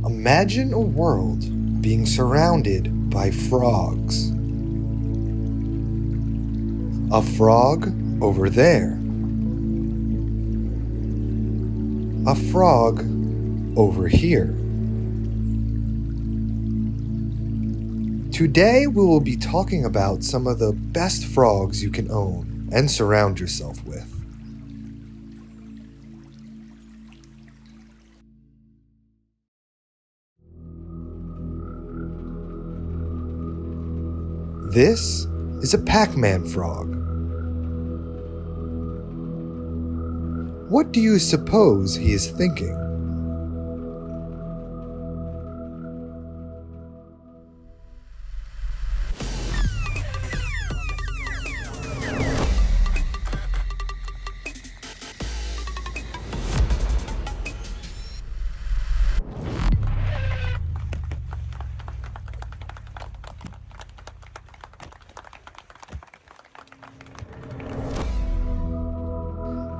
Imagine a world being surrounded by frogs. A frog over there. A frog over here. Today we will be talking about some of the best frogs you can own and surround yourself with. This is a Pac Man Frog. What do you suppose he is thinking?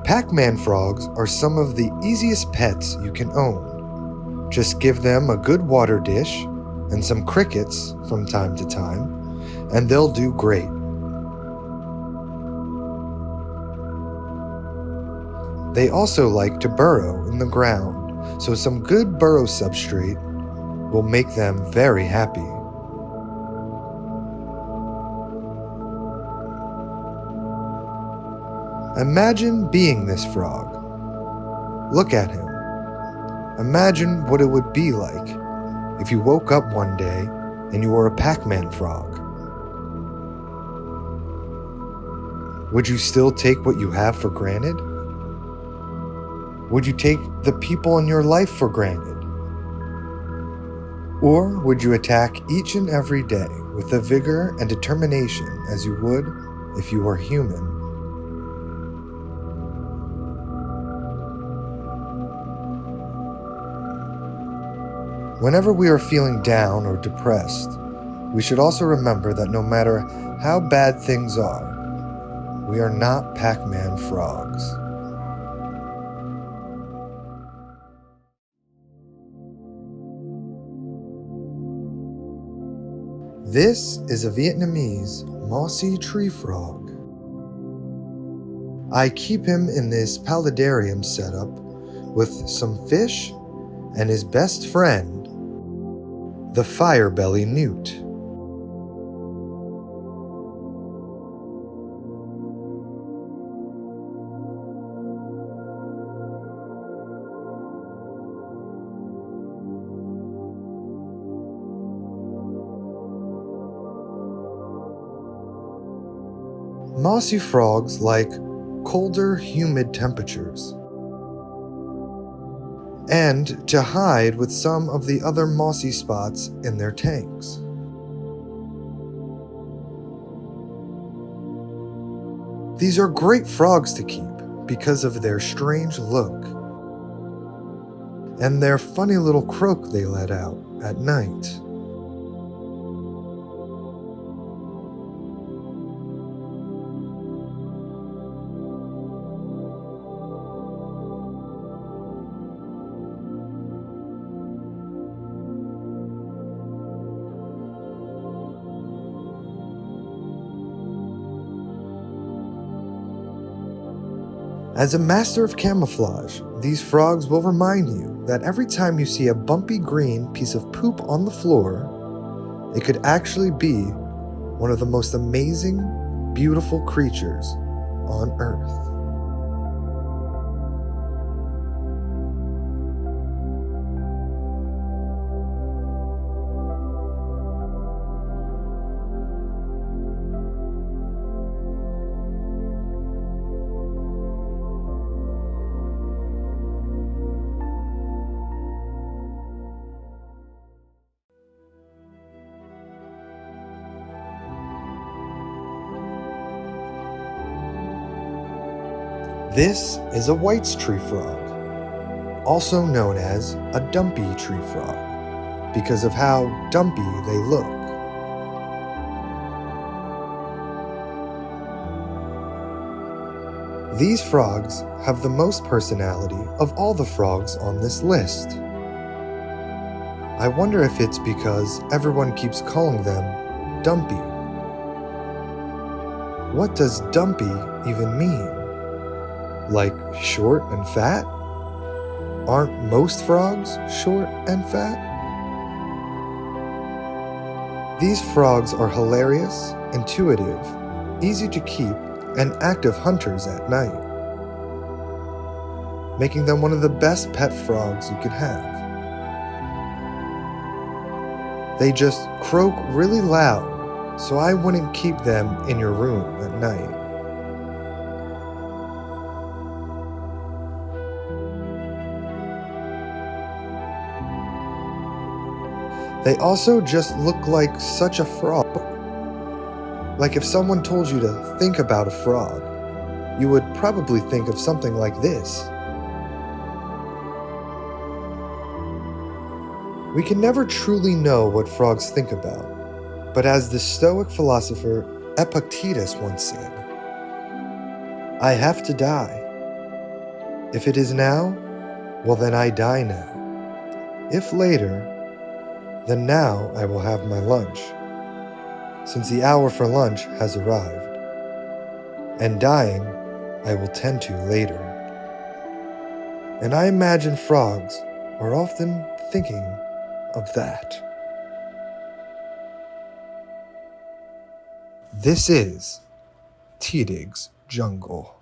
Pac Man Frogs are some of the easiest pets you can own. Just give them a good water dish and some crickets from time to time, and they'll do great. They also like to burrow in the ground, so some good burrow substrate will make them very happy. Imagine being this frog. Look at him. Imagine what it would be like if you woke up one day and you were a Pac Man frog. Would you still take what you have for granted? Would you take the people in your life for granted? Or would you attack each and every day with the vigor and determination as you would if you were human? Whenever we are feeling down or depressed, we should also remember that no matter how bad things are, we are not Pac Man frogs. This is a Vietnamese Mossy Tree Frog. I keep him in this paludarium setup with some fish and his best friend, the firebelly newt. Mossy frogs like colder, humid temperatures, and to hide with some of the other mossy spots in their tanks. These are great frogs to keep because of their strange look and their funny little croak they let out at night. As a master of camouflage, these frogs will remind you that every time you see a bumpy green piece of poop on the floor, it could actually be one of the most amazing, beautiful creatures on Earth. This is a White's tree frog, also known as a dumpy tree frog, because of how dumpy they look. These frogs have the most personality of all the frogs on this list. I wonder if it's because everyone keeps calling them dumpy. What does dumpy even mean? Like short and fat? Aren't most frogs short and fat? These frogs are hilarious, intuitive, easy to keep, and active hunters at night, making them one of the best pet frogs you could have. They just croak really loud, so I wouldn't keep them in your room at night. They also just look like such a frog. Like if someone told you to think about a frog, you would probably think of something like this. We can never truly know what frogs think about, but as the Stoic philosopher Epictetus once said, "I have to die. If it is now, well then I die now. If later, then now I will have my lunch, since the hour for lunch has arrived, and dying I will tend to later." And I imagine frogs are often thinking of that. This is T-Dig's Jungle.